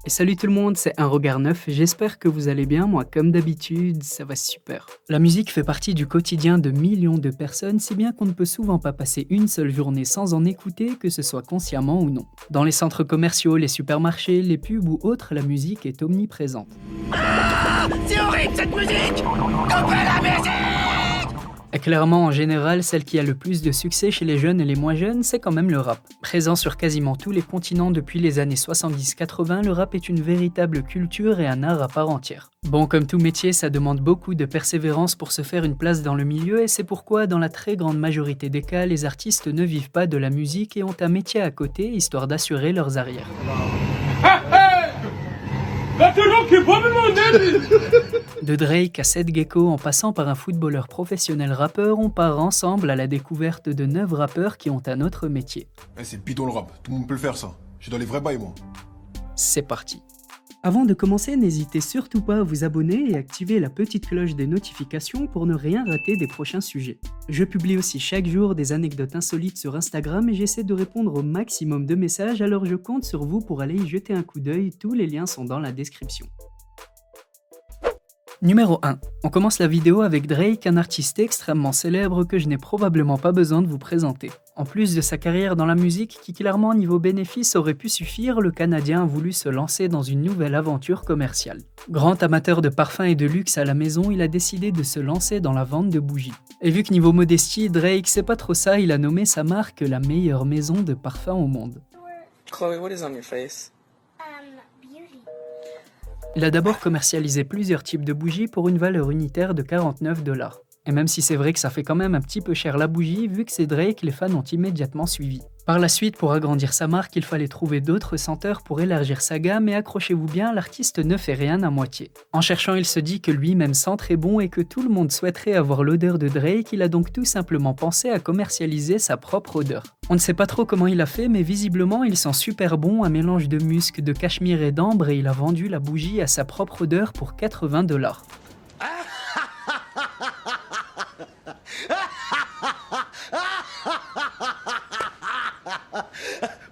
Et salut tout le monde, c'est Un Regard Neuf, j'espère que vous allez bien, moi comme d'habitude, ça va super. La musique fait partie du quotidien de millions de personnes, si bien qu'on ne peut souvent pas passer une seule journée sans en écouter, que ce soit consciemment ou non. Dans les centres commerciaux, les supermarchés, les pubs ou autres, la musique est omniprésente. Ah, c'est horrible cette musique! Coupez la musique! Et clairement, en général, celle qui a le plus de succès chez les jeunes et les moins jeunes, c'est quand même le rap. Présent sur quasiment tous les continents depuis les années 70-80, le rap est une véritable culture et un art à part entière. Bon, comme tout métier, ça demande beaucoup de persévérance pour se faire une place dans le milieu et c'est pourquoi, dans la très grande majorité des cas, les artistes ne vivent pas de la musique et ont un métier à côté, histoire d'assurer leurs arrières. De Drake à Seth Gecko, en passant par un footballeur professionnel rappeur, on part ensemble à la découverte de 9 rappeurs qui ont un autre métier. C'est bidon le rap, tout le monde peut le faire ça. Je suis dans les vrais bails moi. C'est parti. Avant de commencer, n'hésitez surtout pas à vous abonner et activer la petite cloche des notifications pour ne rien rater des prochains sujets. Je publie aussi chaque jour des anecdotes insolites sur Instagram et j'essaie de répondre au maximum de messages, alors je compte sur vous pour aller y jeter un coup d'œil, tous les liens sont dans la description. Numéro 1. On commence la vidéo avec Drake, un artiste extrêmement célèbre que je n'ai probablement pas besoin de vous présenter. En plus de sa carrière dans la musique qui clairement niveau bénéfice aurait pu suffire, le Canadien a voulu se lancer dans une nouvelle aventure commerciale. Grand amateur de parfums et de luxe à la maison, il a décidé de se lancer dans la vente de bougies. Et vu que niveau modestie, Drake c'est pas trop ça, il a nommé sa marque la meilleure maison de parfums au monde. Chloe, what is on your face? Il a d'abord commercialisé plusieurs types de bougies pour une valeur unitaire de 49$. Et même si c'est vrai que ça fait quand même un petit peu cher la bougie, vu que c'est Drake, les fans ont immédiatement suivi. Par la suite, pour agrandir sa marque, il fallait trouver d'autres senteurs pour élargir sa gamme et accrochez-vous bien, l'artiste ne fait rien à moitié. En cherchant, il se dit que lui-même sent très bon et que tout le monde souhaiterait avoir l'odeur de Drake, il a donc tout simplement pensé à commercialiser sa propre odeur. On ne sait pas trop comment il a fait, mais visiblement il sent super bon, un mélange de musc, de cachemire et d'ambre, et il a vendu la bougie à sa propre odeur pour 80$.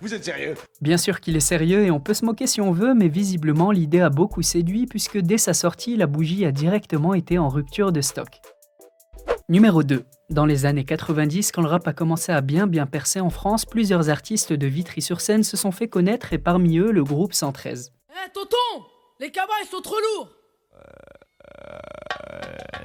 Vous êtes sérieux? Bien sûr qu'il est sérieux et on peut se moquer si on veut, mais visiblement l'idée a beaucoup séduit puisque dès sa sortie, la bougie a directement été en rupture de stock. Numéro 2. Dans les années 90, quand le rap a commencé à bien percer en France, plusieurs artistes de Vitry-sur-Seine se sont fait connaître et parmi eux le groupe 113. Eh tonton, les cabas ils sont trop lourds.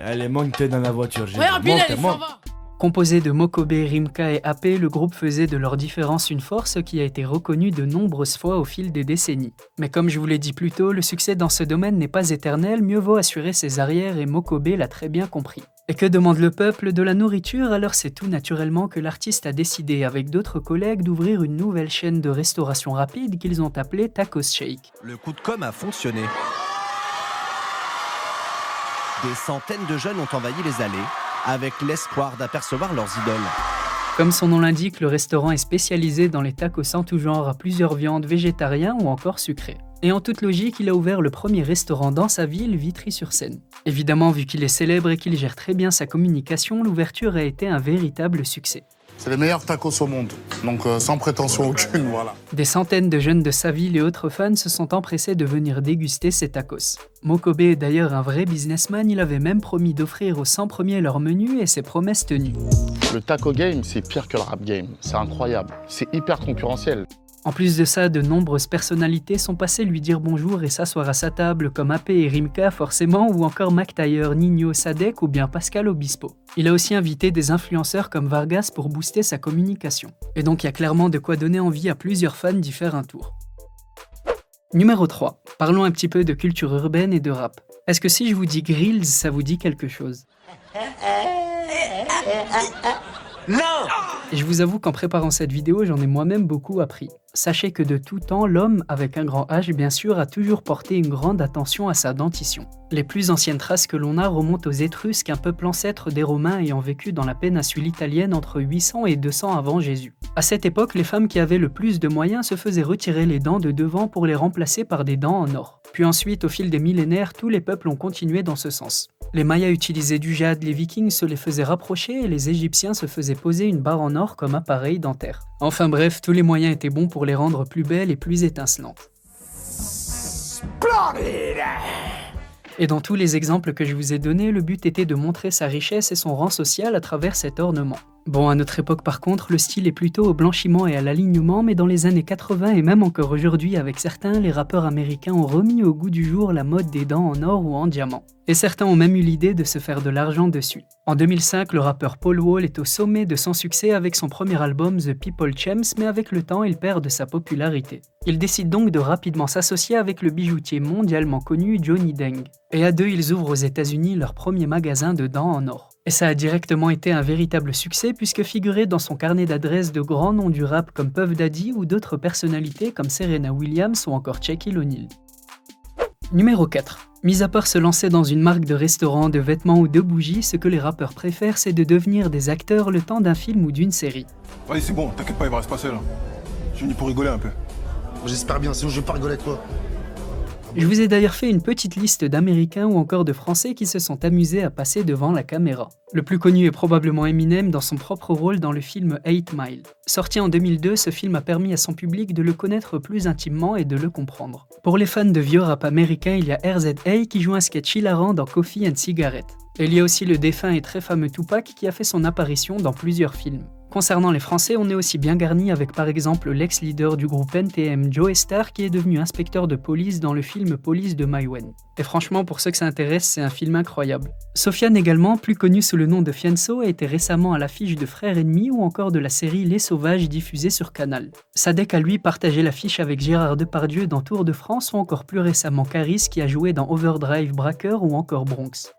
Allez, monte dans la voiture. Regarde Bilal, il s'en va. Composé de Mokobe, Rimka et AP, le groupe faisait de leur différence une force qui a été reconnue de nombreuses fois au fil des décennies. Mais comme je vous l'ai dit plus tôt, le succès dans ce domaine n'est pas éternel, mieux vaut assurer ses arrières et Mokobe l'a très bien compris. Et que demande le peuple? De la nourriture, alors c'est tout naturellement que l'artiste a décidé avec d'autres collègues d'ouvrir une nouvelle chaîne de restauration rapide qu'ils ont appelée Tacos Shake. Le coup de com' a fonctionné. Des centaines de jeunes ont envahi les allées, avec l'espoir d'apercevoir leurs idoles. Comme son nom l'indique, le restaurant est spécialisé dans les tacos en tout genre à plusieurs viandes, végétariens ou encore sucrés. Et en toute logique, il a ouvert le premier restaurant dans sa ville, Vitry-sur-Seine. Évidemment, vu qu'il est célèbre et qu'il gère très bien sa communication, l'ouverture a été un véritable succès. C'est les meilleurs tacos au monde, donc sans prétention aucune, voilà. Des centaines de jeunes de sa ville et autres fans se sont empressés de venir déguster ces tacos. Mokobe est d'ailleurs un vrai businessman, il avait même promis d'offrir aux 100 premiers leur menu et ses promesses tenues. Le taco game, c'est pire que le rap game, c'est incroyable, c'est hyper concurrentiel. En plus de ça, de nombreuses personnalités sont passées lui dire bonjour et s'asseoir à sa table, comme AP et Rimka forcément, ou encore Mac Taylor, Nino, Sadek ou bien Pascal Obispo. Il a aussi invité des influenceurs comme Vargas pour booster sa communication. Et donc il y a clairement de quoi donner envie à plusieurs fans d'y faire un tour. Numéro 3. Parlons un petit peu de culture urbaine et de rap. Est-ce que si je vous dis Grills, ça vous dit quelque chose? Non! Et je vous avoue qu'en préparant cette vidéo, j'en ai moi-même beaucoup appris. Sachez que de tout temps, l'homme, avec un grand H bien sûr, a toujours porté une grande attention à sa dentition. Les plus anciennes traces que l'on a remontent aux Étrusques, un peuple ancêtre des Romains ayant vécu dans la péninsule italienne entre 800 et 200 avant Jésus. À cette époque, les femmes qui avaient le plus de moyens se faisaient retirer les dents de devant pour les remplacer par des dents en or. Puis ensuite, au fil des millénaires, tous les peuples ont continué dans ce sens. Les Mayas utilisaient du jade, les Vikings se les faisaient rapprocher et les Égyptiens se faisaient poser une barre en or comme appareil dentaire. Enfin bref, tous les moyens étaient bons pour les rendre plus belles et plus étincelantes. Et dans tous les exemples que je vous ai donnés, le but était de montrer sa richesse et son rang social à travers cet ornement. Bon, à notre époque par contre, le style est plutôt au blanchiment et à l'alignement, mais dans les années 80 et même encore aujourd'hui avec certains, les rappeurs américains ont remis au goût du jour la mode des dents en or ou en diamant. Et certains ont même eu l'idée de se faire de l'argent dessus. En 2005, le rappeur Paul Wall est au sommet de son succès avec son premier album The People Champs, mais avec le temps, il perd de sa popularité. Il décide donc de rapidement s'associer avec le bijoutier mondialement connu Johnny Deng. Et à deux, ils ouvrent aux États-Unis leur premier magasin de dents en or. Et ça a directement été un véritable succès puisque figurait dans son carnet d'adresses de grands noms du rap comme Puff Daddy ou d'autres personnalités comme Serena Williams ou encore Shaquille O'Neal. Numéro 4. Mis à part se lancer dans une marque de restaurant, de vêtements ou de bougies, ce que les rappeurs préfèrent, c'est de devenir des acteurs le temps d'un film ou d'une série. Vas-y, c'est bon, t'inquiète pas, il va rien se passer là. Je suis venu pour rigoler un peu. J'espère bien, sinon je vais pas rigoler avec toi. Je vous ai d'ailleurs fait une petite liste d'Américains ou encore de Français qui se sont amusés à passer devant la caméra. Le plus connu est probablement Eminem dans son propre rôle dans le film 8 Mile. Sorti en 2002, ce film a permis à son public de le connaître plus intimement et de le comprendre. Pour les fans de vieux rap américain, il y a RZA qui joue un sketch hilarant dans Coffee and Cigarette. Et il y a aussi le défunt et très fameux Tupac qui a fait son apparition dans plusieurs films. Concernant les Français, on est aussi bien garni avec par exemple l'ex-leader du groupe NTM, Joe Star, qui est devenu inspecteur de police dans le film Police de Maïwenn. Et franchement, pour ceux que ça intéresse, c'est un film incroyable. Sofiane également, plus connu sous le nom de Fianso, a été récemment à l'affiche de Frères Ennemis ou encore de la série Les Sauvages diffusée sur Canal. Sadek a lui partagé l'affiche avec Gérard Depardieu dans Tour de France ou encore plus récemment Caris qui a joué dans Overdrive Braqueur ou encore Bronx.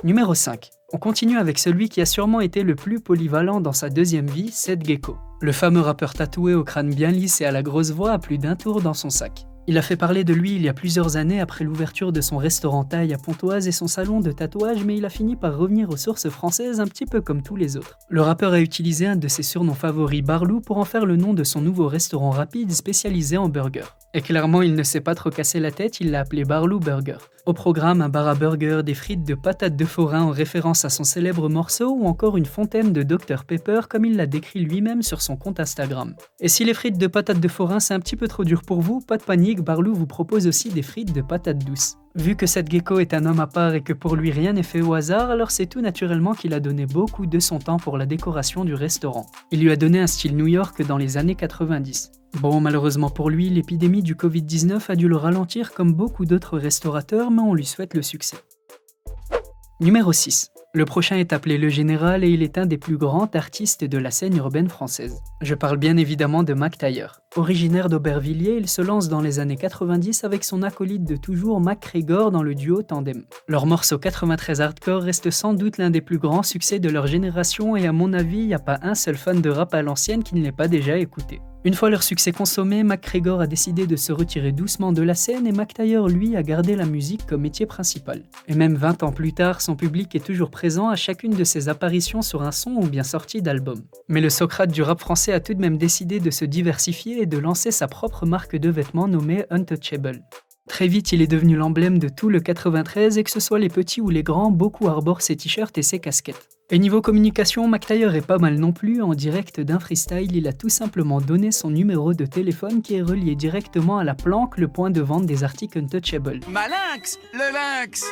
Numéro 5. On continue avec celui qui a sûrement été le plus polyvalent dans sa deuxième vie, Seth Gecko. Le fameux rappeur tatoué au crâne bien lisse et à la grosse voix a plus d'un tour dans son sac. Il a fait parler de lui il y a plusieurs années après l'ouverture de son restaurant Thaï à Pontoise et son salon de tatouage, mais il a fini par revenir aux sources françaises un petit peu comme tous les autres. Le rappeur a utilisé un de ses surnoms favoris, Barlou, pour en faire le nom de son nouveau restaurant rapide spécialisé en burgers. Et clairement, il ne s'est pas trop cassé la tête, il l'a appelé Barlou Burger. Au programme, un bar à burger, des frites de patates de forain en référence à son célèbre morceau ou encore une fontaine de Dr Pepper comme il l'a décrit lui-même sur son compte Instagram. Et si les frites de patates de forain c'est un petit peu trop dur pour vous, pas de panique, Barlou vous propose aussi des frites de patates douces. Vu que Seth Gecko est un homme à part et que pour lui rien n'est fait au hasard, alors c'est tout naturellement qu'il a donné beaucoup de son temps pour la décoration du restaurant. Il lui a donné un style New York dans les années 90. Bon, malheureusement pour lui, l'épidémie du Covid-19 a dû le ralentir comme beaucoup d'autres restaurateurs, mais on lui souhaite le succès. Numéro 6. Le prochain est appelé Le Général et il est un des plus grands artistes de la scène urbaine française. Je parle bien évidemment de Mac Taylor. Originaire d'Aubervilliers, il se lance dans les années 90 avec son acolyte de toujours McGregor dans le duo Tandem. Leur morceau 93 Hardcore reste sans doute l'un des plus grands succès de leur génération et à mon avis, il n'y a pas un seul fan de rap à l'ancienne qui ne l'ait pas déjà écouté. Une fois leur succès consommé, McGregor a décidé de se retirer doucement de la scène et Mac Taylor, lui, a gardé la musique comme métier principal. Et même 20 ans plus tard, son public est toujours présent à chacune de ses apparitions sur un son ou bien sortie d'album. Mais le Socrate du rap français a tout de même décidé de se diversifier et de lancer sa propre marque de vêtements nommée Untouchable. Très vite, il est devenu l'emblème de tout le 93 et que ce soit les petits ou les grands, beaucoup arborent ses t-shirts et ses casquettes. Et niveau communication, Mac Taylor est pas mal non plus, en direct d'un freestyle, il a tout simplement donné son numéro de téléphone qui est relié directement à la planque, le point de vente des articles Untouchable. Malinx, le lynx.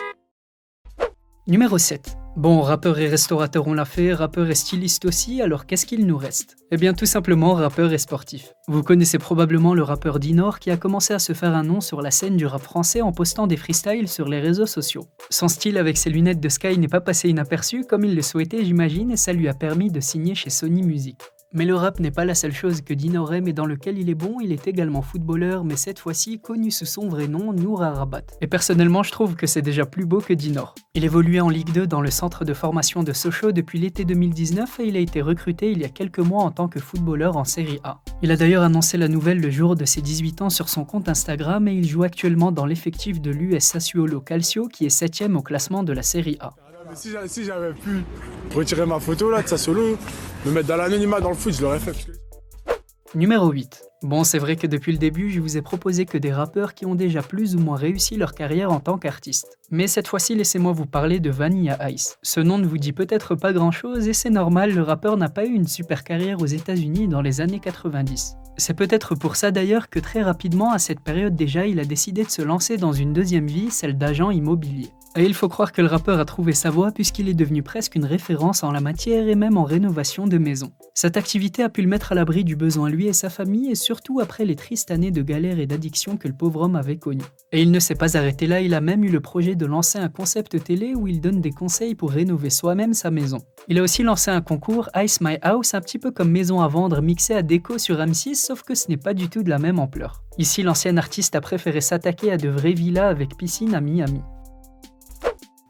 Numéro 7. Bon, rappeur et restaurateur on l'a fait, rappeur et styliste aussi, alors qu'est-ce qu'il nous reste ? Eh bien tout simplement rappeur et sportif. Vous connaissez probablement le rappeur Dinor qui a commencé à se faire un nom sur la scène du rap français en postant des freestyles sur les réseaux sociaux. Son style avec ses lunettes de Sky n'est pas passé inaperçu comme il le souhaitait j'imagine et ça lui a permis de signer chez Sony Music. Mais le rap n'est pas la seule chose que Dinor aime et dans lequel il est bon, il est également footballeur, mais cette fois-ci connu sous son vrai nom, Nour Arabat. Et personnellement, je trouve que c'est déjà plus beau que Dinor. Il évoluait en Ligue 2 dans le centre de formation de Sochaux depuis l'été 2019 et il a été recruté il y a quelques mois en tant que footballeur en Série A. Il a d'ailleurs annoncé la nouvelle le jour de ses 18 ans sur son compte Instagram et il joue actuellement dans l'effectif de l'US Sassuolo Calcio qui est 7ème au classement de la Série A. Si j'avais pu retirer ma photo là de Sassuolo, me mettre dans l'anonymat dans le foot, je l'aurais fait. Numéro 8. Bon, c'est vrai que depuis le début, je vous ai proposé que des rappeurs qui ont déjà plus ou moins réussi leur carrière en tant qu'artistes. Mais cette fois-ci, laissez-moi vous parler de Vanilla Ice. Ce nom ne vous dit peut-être pas grand-chose et c'est normal, le rappeur n'a pas eu une super carrière aux États-Unis dans les années 90. C'est peut-être pour ça d'ailleurs que très rapidement, à cette période déjà, il a décidé de se lancer dans une deuxième vie, celle d'agent immobilier. Et il faut croire que le rappeur a trouvé sa voie puisqu'il est devenu presque une référence en la matière et même en rénovation de maisons. Cette activité a pu le mettre à l'abri du besoin lui et sa famille et surtout après les tristes années de galère et d'addiction que le pauvre homme avait connues. Et il ne s'est pas arrêté là, il a même eu le projet de lancer un concept télé où il donne des conseils pour rénover soi-même sa maison. Il a aussi lancé un concours Ice My House, un petit peu comme Maison à vendre mixé à déco sur M6, sauf que ce n'est pas du tout de la même ampleur. Ici, l'ancien artiste a préféré s'attaquer à de vraies villas avec piscine à Miami.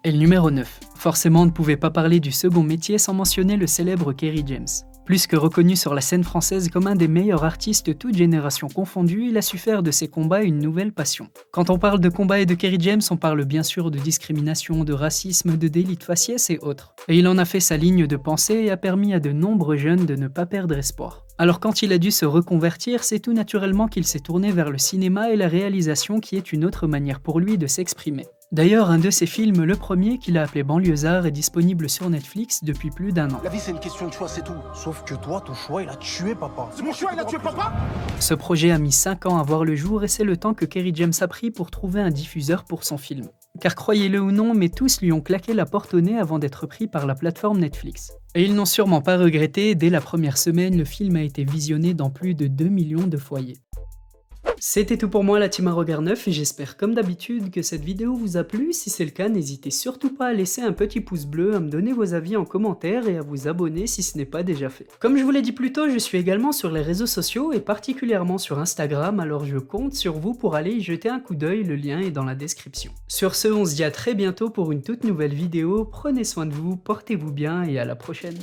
Et le numéro 9. Forcément, on ne pouvait pas parler du second métier sans mentionner le célèbre Kerry James. Plus que reconnu sur la scène française comme un des meilleurs artistes toutes générations confondues, il a su faire de ses combats une nouvelle passion. Quand on parle de combat et de Kerry James, on parle bien sûr de discrimination, de racisme, de délit de faciès et autres. Et il en a fait sa ligne de pensée et a permis à de nombreux jeunes de ne pas perdre espoir. Alors quand il a dû se reconvertir, c'est tout naturellement qu'il s'est tourné vers le cinéma et la réalisation qui est une autre manière pour lui de s'exprimer. D'ailleurs, un de ses films, le premier, qu'il a appelé Banlieusard, est disponible sur Netflix depuis plus d'1 an. La vie, c'est une question de choix, c'est tout. Sauf que toi, ton choix, il a tué papa. C'est mon choix, il a tué papa? Ce projet a mis 5 ans à voir le jour et c'est le temps que Kerry James a pris pour trouver un diffuseur pour son film. Car croyez-le ou non, mais tous lui ont claqué la porte au nez avant d'être pris par la plateforme Netflix. Et ils n'ont sûrement pas regretté, dès la première semaine, le film a été visionné dans plus de 2 millions de foyers. C'était tout pour moi la team à regard neuf et j'espère comme d'habitude que cette vidéo vous a plu. Si c'est le cas, n'hésitez surtout pas à laisser un petit pouce bleu, à me donner vos avis en commentaire et à vous abonner si ce n'est pas déjà fait. Comme je vous l'ai dit plus tôt, je suis également sur les réseaux sociaux et particulièrement sur Instagram, alors je compte sur vous pour aller y jeter un coup d'œil, le lien est dans la description. Sur ce, on se dit à très bientôt pour une toute nouvelle vidéo, prenez soin de vous, portez-vous bien et à la prochaine.